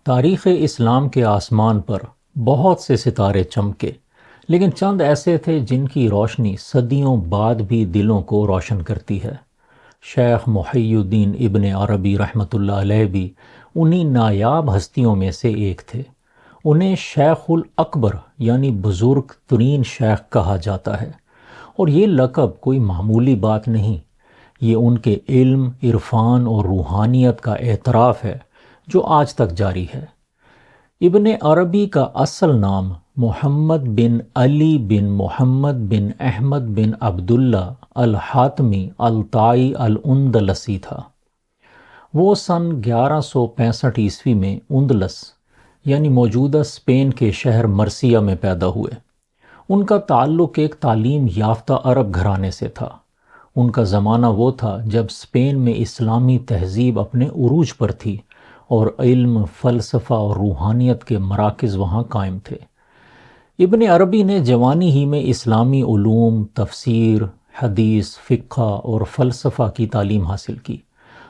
تاریخ اسلام کے آسمان پر بہت سے ستارے چمکے، لیکن چند ایسے تھے جن کی روشنی صدیوں بعد بھی دلوں کو روشن کرتی ہے۔ شیخ محی الدین ابن عربی رحمۃ اللہ علیہ بھی انہی نایاب ہستیوں میں سے ایک تھے۔ انہیں شیخ الاکبر یعنی بزرگ ترین شیخ کہا جاتا ہے، اور یہ لقب کوئی معمولی بات نہیں، یہ ان کے علم، عرفان اور روحانیت کا اعتراف ہے جو آج تک جاری ہے۔ ابن عربی کا اصل نام محمد بن علی بن محمد بن احمد بن عبداللہ الحاتمی الطائی الاندلسی تھا۔ وہ سن 1165 عیسوی میں اندلس یعنی موجودہ اسپین کے شہر مرسیہ میں پیدا ہوئے۔ ان کا تعلق ایک تعلیم یافتہ عرب گھرانے سے تھا۔ ان کا زمانہ وہ تھا جب اسپین میں اسلامی تہذیب اپنے عروج پر تھی اور علم، فلسفہ اور روحانیت کے مراکز وہاں قائم تھے۔ ابن عربی نے جوانی ہی میں اسلامی علوم، تفسیر، حدیث، فقہ اور فلسفہ کی تعلیم حاصل کی،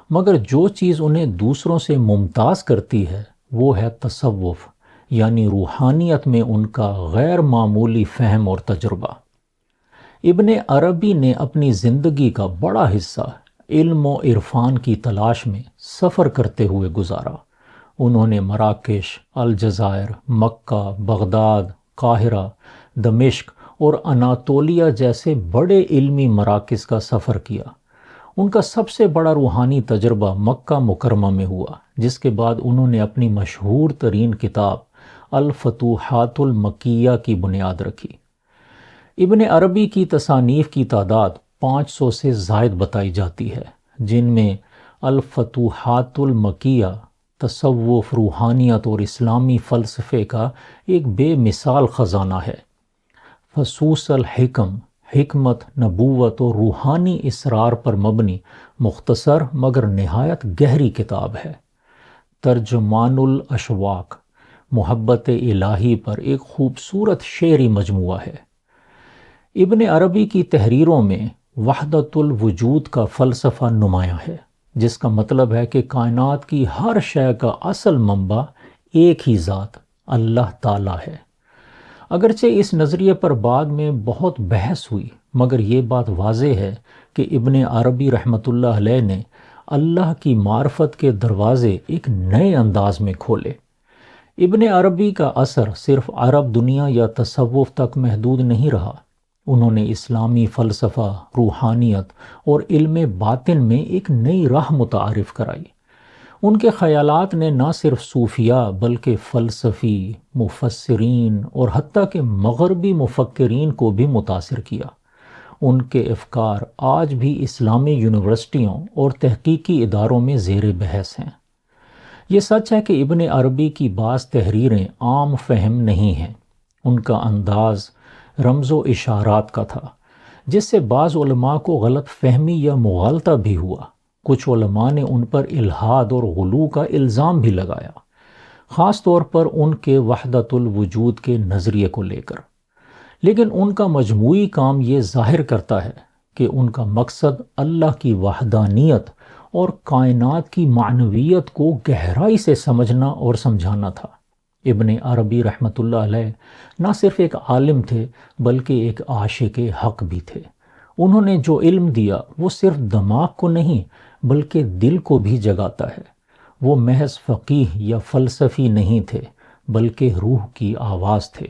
مگر جو چیز انہیں دوسروں سے ممتاز کرتی ہے وہ ہے تصوف، یعنی روحانیت میں ان کا غیر معمولی فہم اور تجربہ۔ ابن عربی نے اپنی زندگی کا بڑا حصہ علم و عرفان کی تلاش میں سفر کرتے ہوئے گزارا۔ انہوں نے مراکش، الجزائر، مکہ، بغداد، قاہرہ، دمشق اور اناطولیہ جیسے بڑے علمی مراکز کا سفر کیا۔ ان کا سب سے بڑا روحانی تجربہ مکہ مکرمہ میں ہوا، جس کے بعد انہوں نے اپنی مشہور ترین کتاب الفتوحات المکیہ کی بنیاد رکھی۔ ابن عربی کی تصانیف کی تعداد 500 سے زائد بتائی جاتی ہے، جن میں الفتوحات المکیہ تصوف، روحانیت اور اسلامی فلسفے کا ایک بے مثال خزانہ ہے۔ فصوص الحکم، حکمت، نبوت اور روحانی اسرار پر مبنی مختصر مگر نہایت گہری کتاب ہے۔ ترجمان الاشواق، محبت الہی پر ایک خوبصورت شعری مجموعہ ہے۔ ابن عربی کی تحریروں میں وحدت الوجود کا فلسفہ نمایاں ہے، جس کا مطلب ہے کہ کائنات کی ہر شے کا اصل منبع ایک ہی ذات اللہ تعالیٰ ہے۔ اگرچہ اس نظریے پر بعد میں بہت بحث ہوئی، مگر یہ بات واضح ہے کہ ابن عربی رحمۃ اللہ علیہ نے اللہ کی معرفت کے دروازے ایک نئے انداز میں کھولے۔ ابن عربی کا اثر صرف عرب دنیا یا تصوف تک محدود نہیں رہا۔ انہوں نے اسلامی فلسفہ، روحانیت اور علم باطن میں ایک نئی راہ متعارف کرائی۔ ان کے خیالات نے نہ صرف صوفیاء بلکہ فلسفی، مفسرین اور حتیٰ کہ مغربی مفکرین کو بھی متاثر کیا۔ ان کے افکار آج بھی اسلامی یونیورسٹیوں اور تحقیقی اداروں میں زیر بحث ہیں۔ یہ سچ ہے کہ ابن عربی کی بعض تحریریں عام فہم نہیں ہیں۔ ان کا انداز رمز و اشارات کا تھا، جس سے بعض علماء کو غلط فہمی یا مغالطہ بھی ہوا۔ کچھ علماء نے ان پر الحاد اور غلو کا الزام بھی لگایا، خاص طور پر ان کے وحدت الوجود کے نظریے کو لے کر۔ لیکن ان کا مجموعی کام یہ ظاہر کرتا ہے کہ ان کا مقصد اللہ کی وحدانیت اور کائنات کی معنویت کو گہرائی سے سمجھنا اور سمجھانا تھا۔ ابن عربی رحمۃ اللہ علیہ نہ صرف ایک عالم تھے بلکہ ایک عاشق حق بھی تھے۔ انہوں نے جو علم دیا وہ صرف دماغ کو نہیں بلکہ دل کو بھی جگاتا ہے۔ وہ محض فقیہ یا فلسفی نہیں تھے بلکہ روح کی آواز تھے۔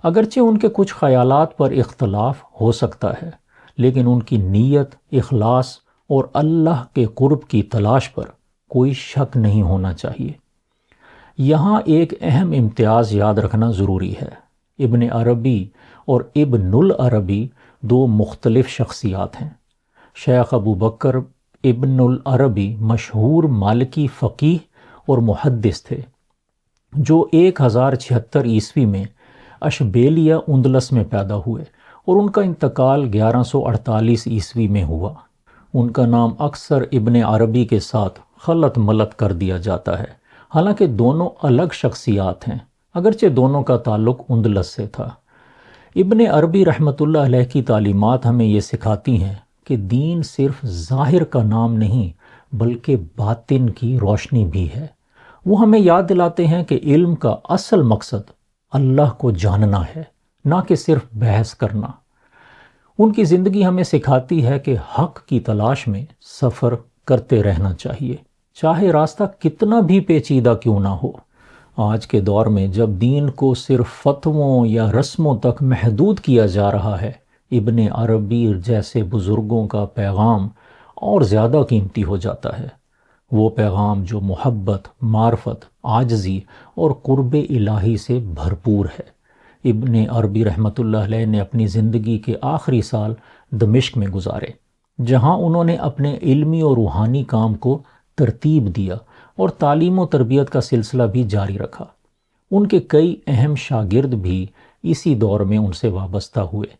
اگرچہ ان کے کچھ خیالات پر اختلاف ہو سکتا ہے، لیکن ان کی نیت، اخلاص اور اللہ کے قرب کی تلاش پر کوئی شک نہیں ہونا چاہیے۔ یہاں ایک اہم امتیاز یاد رکھنا ضروری ہے۔ ابن عربی اور ابن العربی دو مختلف شخصیات ہیں۔ شیخ ابو بکر ابن العربی مشہور مالکی فقیہ اور محدث تھے، جو 1076 عیسوی میں اشبیلیہ اندلس میں پیدا ہوئے اور ان کا انتقال 1148 عیسوی میں ہوا۔ ان کا نام اکثر ابن عربی کے ساتھ خلط ملط کر دیا جاتا ہے، حالانکہ دونوں الگ شخصیات ہیں، اگرچہ دونوں کا تعلق اندلس سے تھا۔ ابن عربی رحمۃ اللہ علیہ کی تعلیمات ہمیں یہ سکھاتی ہیں کہ دین صرف ظاہر کا نام نہیں بلکہ باطن کی روشنی بھی ہے۔ وہ ہمیں یاد دلاتے ہیں کہ علم کا اصل مقصد اللہ کو جاننا ہے، نہ کہ صرف بحث کرنا۔ ان کی زندگی ہمیں سکھاتی ہے کہ حق کی تلاش میں سفر کرتے رہنا چاہیے، چاہے راستہ کتنا بھی پیچیدہ کیوں نہ ہو۔ آج کے دور میں جب دین کو صرف فتووں یا رسموں تک محدود کیا جا رہا ہے، ابن عربی جیسے بزرگوں کا پیغام اور زیادہ قیمتی ہو جاتا ہے۔ وہ پیغام جو محبت، معرفت، عاجزی اور قرب الہی سے بھرپور ہے۔ ابن عربی رحمۃ اللہ علیہ نے اپنی زندگی کے آخری سال دمشق میں گزارے، جہاں انہوں نے اپنے علمی اور روحانی کام کو ترتیب دیا اور تعلیم و تربیت کا سلسلہ بھی جاری رکھا۔ ان کے کئی اہم شاگرد بھی اسی دور میں ان سے وابستہ ہوئے۔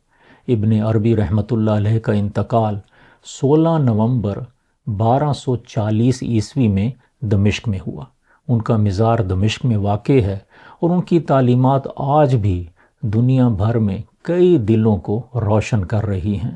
ابن عربی رحمۃ اللہ علیہ کا انتقال 16 نومبر 1240 عیسوی میں دمشق میں ہوا۔ ان کا مزار دمشق میں واقع ہے اور ان کی تعلیمات آج بھی دنیا بھر میں کئی دلوں کو روشن کر رہی ہیں۔